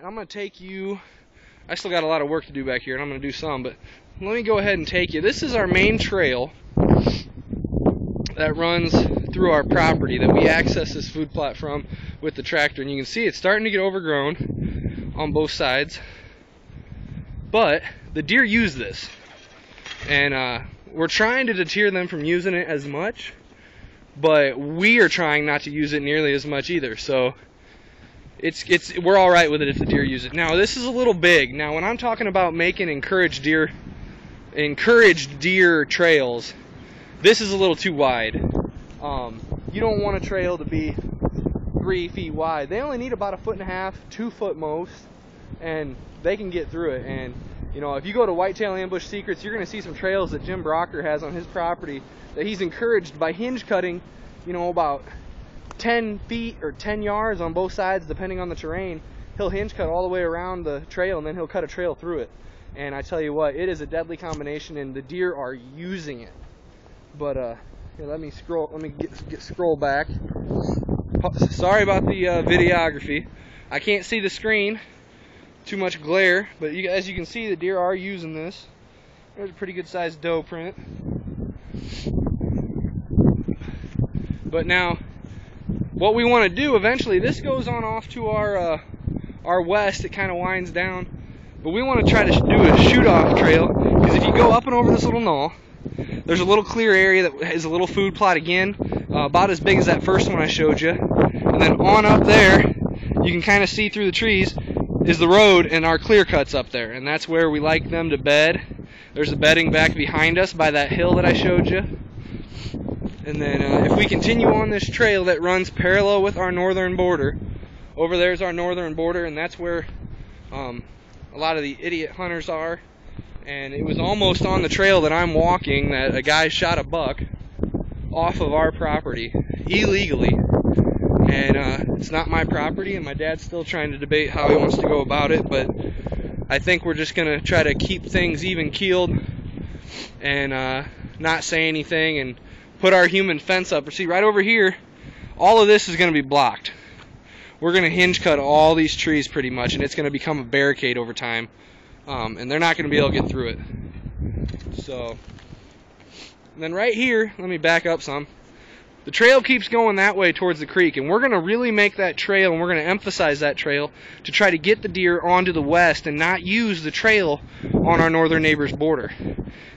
I'm going to take you, I still got a lot of work to do back here, and I'm going to do some, but let me go ahead and take you. This is our main trail that runs through our property that we access this food plot from with the tractor, and you can see it's starting to get overgrown on both sides, but the deer use this, and we're trying to deter them from using it as much, but we are trying not to use it nearly as much either. So we're all right with it if the deer use it. Now this is a little big. Now when I'm talking about making encouraged deer trails, this is a little too wide. You don't want a trail to be 3 feet wide. They only need about 1.5 feet, 2 foot most, and they can get through it. And you know, if you go to Whitetail Ambush Secrets, you're going to see some trails that Jim Brocker has on his property that he's encouraged by hinge cutting, you know, about 10 feet or 10 yards on both sides, depending on the terrain. He'll hinge cut all the way around the trail, and then he'll cut a trail through it. And I tell you what, it is a deadly combination, and the deer are using it. But here, let me scroll. Let me scroll back. Sorry about the videography. I can't see the screen. Too much glare, but as you can see, the deer are using this. There's a pretty good sized doe print. But now, what we want to do eventually, this goes on off to our west. It kind of winds down, but we want to try to do a shoot-off trail, because if you go up and over this little knoll, there's a little clear area that is a little food plot again, about as big as that first one I showed you, and then on up there, you can kind of see through the trees is the road and our clear cuts up there, and that's where we like them to bed. There's a bedding back behind us by that hill that I showed you. And then if we continue on this trail that runs parallel with our northern border, over there's our northern border, and that's where a lot of the idiot hunters are. And it was almost on the trail that I'm walking that a guy shot a buck off of our property illegally. And it's not my property, and my dad's still trying to debate how he wants to go about it, but I think we're just going to try to keep things even-keeled and not say anything and put our human fence up. See, right over here, all of this is going to be blocked. We're going to hinge cut all these trees pretty much, and it's going to become a barricade over time, and they're not going to be able to get through it. So, and then right here, let me back up some. The trail keeps going that way towards the creek, and we're going to really make that trail, and we're going to emphasize that trail to try to get the deer onto the west and not use the trail on our northern neighbor's border.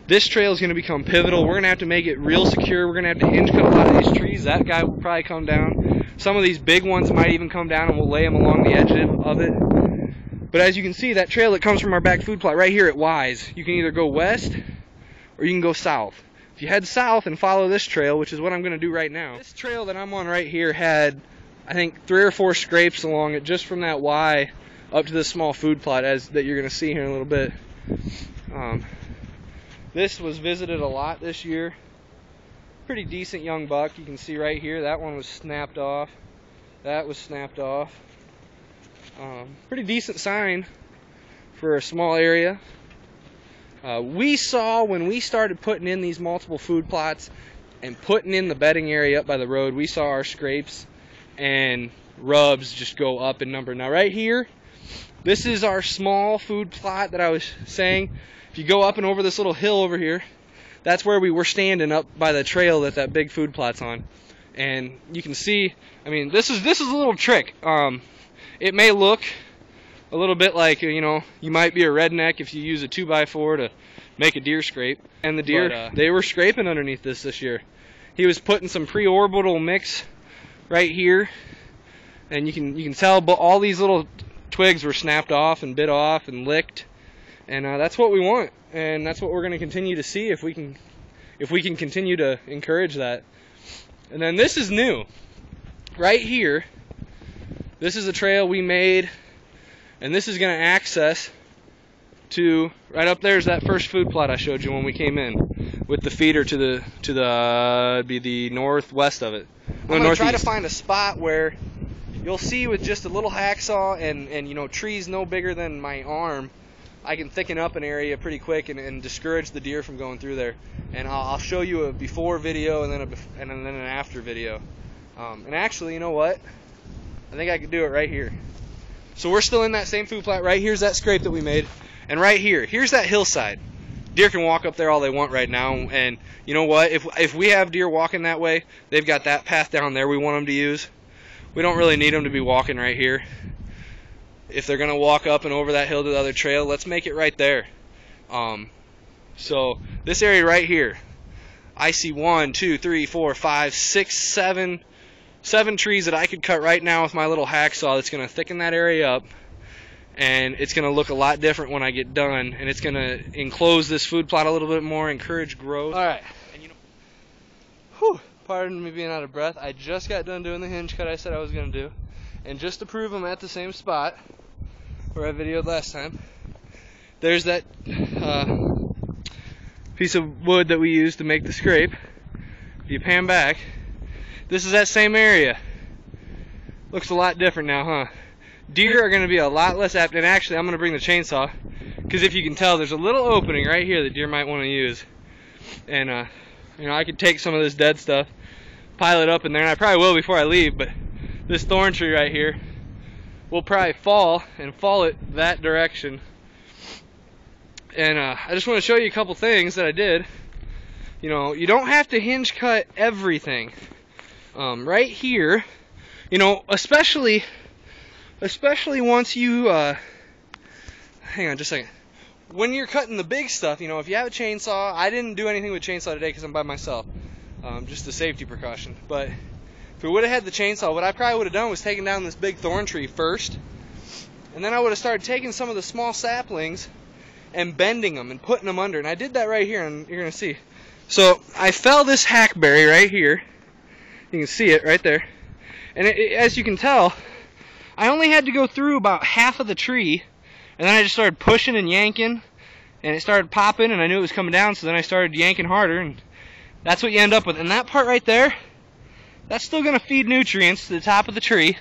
This trail is going to become pivotal. We're going to have to make it real secure. We're going to have to hinge cut a lot of these trees. That guy will probably come down. Some of these big ones might even come down, and we'll lay them along the edge of it. But as you can see, that trail that comes from our back food plot right here at Wise, you can either go west or you can go south. If you head south and follow this trail, which is what I'm going to do right now, this trail that I'm on right here had, I think, 3 or 4 scrapes along it just from that Y up to this small food plot that you're going to see here in a little bit. This was visited a lot this year. Pretty decent young buck. You can see right here, that one was snapped off. That was snapped off. Pretty decent sign for a small area. We saw when we started putting in these multiple food plots and putting in the bedding area up by the road, we saw our scrapes and rubs just go up in number. Now right here, this is our small food plot that I was saying. If you go up and over this little hill over here, that's where we were standing up by the trail that big food plot's on. And you can see, I mean, this is a little trick. It may look a little bit like, you know, you might be a redneck if you use a 2x4 to make a deer scrape. And the deer, they were scraping underneath this year. He was putting some pre-orbital mix right here, and you can tell all these little twigs were snapped off and bit off and licked. And that's what we want, and that's what we're going to continue to see if we can continue to encourage that. And then this is new. Right here, this is a trail we made, and this is going to access to right up there's that first food plot I showed you when we came in, with the feeder to the be the northwest of it. I'm going to try to find a spot where you'll see with just a little hacksaw and you know, trees no bigger than my arm, I can thicken up an area pretty quick and discourage the deer from going through there. And I'll show you a before video and then an after video. And actually, you know what? I think I could do it right here. So we're still in that same food plot. Right here's that scrape that we made, and right here's that hillside. Deer can walk up there all they want right now, and you know what? If we have deer walking that way, they've got that path down there we want them to use. We don't really need them to be walking right here. If they're gonna walk up and over that hill to the other trail, let's make it right there. So this area right here, I see 1, 2, 3, 4, 5, 6, 7 trees that I could cut right now with my little hacksaw. That's gonna thicken that area up, and it's going to look a lot different when I get done, and it's going to enclose this food plot a little bit more, encourage growth. Alright, and you know, whew, pardon me being out of breath. I just got done doing the hinge cut I said I was going to do, and just to prove I'm at the same spot where I videoed last time, there's that piece of wood that we used to make the scrape. If you pan back, this is that same area. Looks a lot different now, huh? Deer are going to be a lot less apt, and actually I'm going to bring the chainsaw, because if you can tell, there's a little opening right here that deer might want to use. And you know, I could take some of this dead stuff, pile it up in there, and I probably will before I leave, but this thorn tree right here will probably fall it that direction. And I just want to show you a couple things that I did. You know, you don't have to hinge cut everything. Right here, you know, especially once you, hang on just a second. When you're cutting the big stuff, you know, if you have a chainsaw, I didn't do anything with chainsaw today because I'm by myself, just a safety precaution. But if we would have had the chainsaw, what I probably would have done was taken down this big thorn tree first, and then I would have started taking some of the small saplings and bending them and putting them under. And I did that right here, and you're going to see. So I fell this hackberry right here. You can see it right there. And as you can tell, I only had to go through about half of the tree, and then I just started pushing and yanking, and it started popping, and I knew it was coming down, so then I started yanking harder, and that's what you end up with. And that part right there, that's still going to feed nutrients to the top of the tree,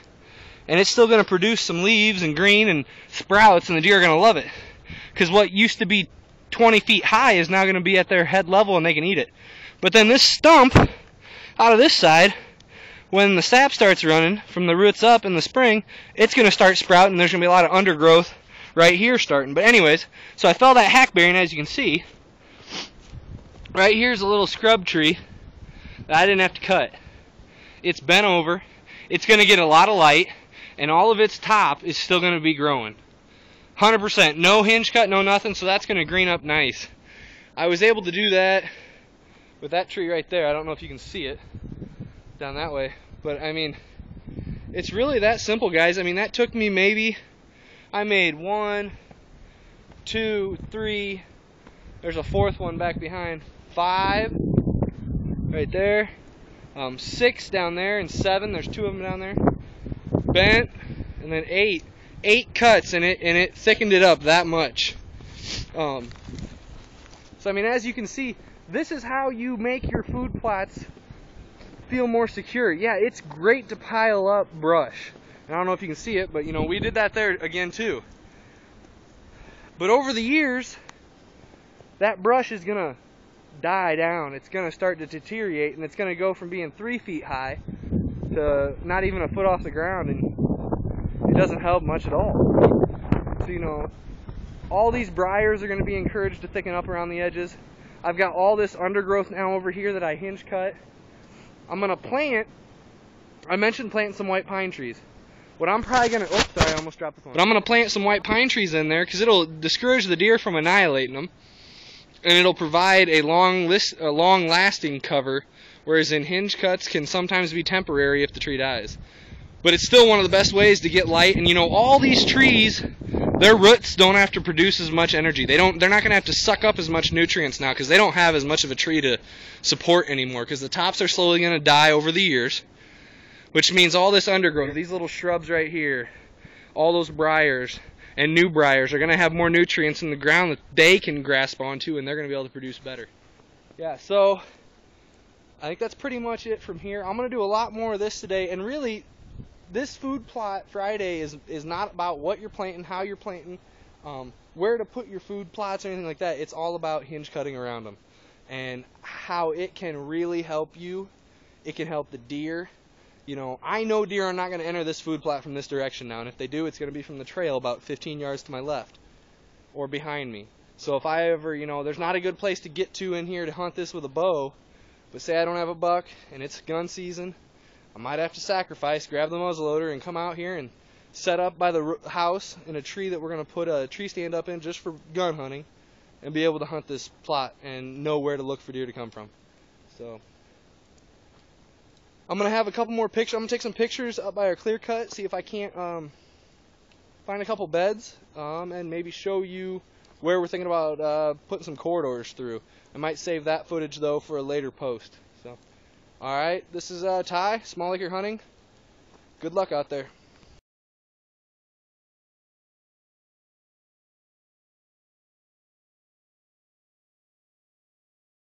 and it's still going to produce some leaves and green and sprouts, and the deer are going to love it. Because what used to be 20 feet high is now going to be at their head level, and they can eat it. But then this stump out of this side, when the sap starts running from the roots up in the spring, it's going to start sprouting. There's going to be a lot of undergrowth right here starting. But anyways, so I fell that hackberry, and as you can see, right here's a little scrub tree that I didn't have to cut. It's bent over. It's going to get a lot of light, and all of its top is still going to be growing. 100%. No hinge cut, no nothing, so that's going to green up nice. I was able to do that with that tree right there. I don't know if you can see it down that way, but I mean, it's really that simple, guys. I mean, that took me maybe, I made 1, 2, 3, there's a fourth one back behind, 5 right there, 6 down there, and 7, there's 2 of them down there, bent, and then 8 cuts, and it thickened it up that much. So I mean, as you can see, this is how you make your food plots feel more secure. Yeah, it's great to pile up brush. I don't know if you can see it, but you know, we did that there again too. But over the years, that brush is gonna die down. It's gonna start to deteriorate, and it's gonna go from being 3 feet high to not even a foot off the ground, and it doesn't help much at all. So you know, all these briars are gonna be encouraged to thicken up around the edges. I've got all this undergrowth now over here that I hinge cut. I'm gonna plant, I mentioned planting some white pine trees. What I'm probably gonna, oops, sorry, I almost dropped the phone. But I'm gonna plant some white pine trees in there because it'll discourage the deer from annihilating them, and it'll provide a long-lasting cover, whereas in hinge cuts can sometimes be temporary if the tree dies. But it's still one of the best ways to get light. And you know, all these trees, their roots don't have to produce as much energy. They're not going to have to suck up as much nutrients now because they don't have as much of a tree to support anymore, because the tops are slowly going to die over the years, which means all this undergrowth, these little shrubs right here, all those briars and new briars are going to have more nutrients in the ground that they can grasp onto, and they're going to be able to produce better. Yeah, so I think that's pretty much it from here. I'm going to do a lot more of this today, and really, this Food Plot Friday is not about what you're planting, how you're planting, where to put your food plots or anything like that. It's all about hinge cutting around them and how it can really help you. It can help the deer. you know, I know deer are not going to enter this food plot from this direction now, and if they do, it's going to be from the trail about 15 yards to my left or behind me. So if I ever, you know, there's not a good place to get to in here to hunt this with a bow, but say I don't have a buck and it's gun season, I might have to sacrifice, grab the muzzleloader, and come out here and set up by the house in a tree that we're going to put a tree stand up in just for gun hunting, and be able to hunt this plot and know where to look for deer to come from. So I'm going to have a couple more pictures. I'm going to take some pictures up by our clear cut, see if I can't find a couple beds, and maybe show you where we're thinking about putting some corridors through. I might save that footage though for a later post. So, alright, this is Ty, Small Acre Hunting. Good luck out there.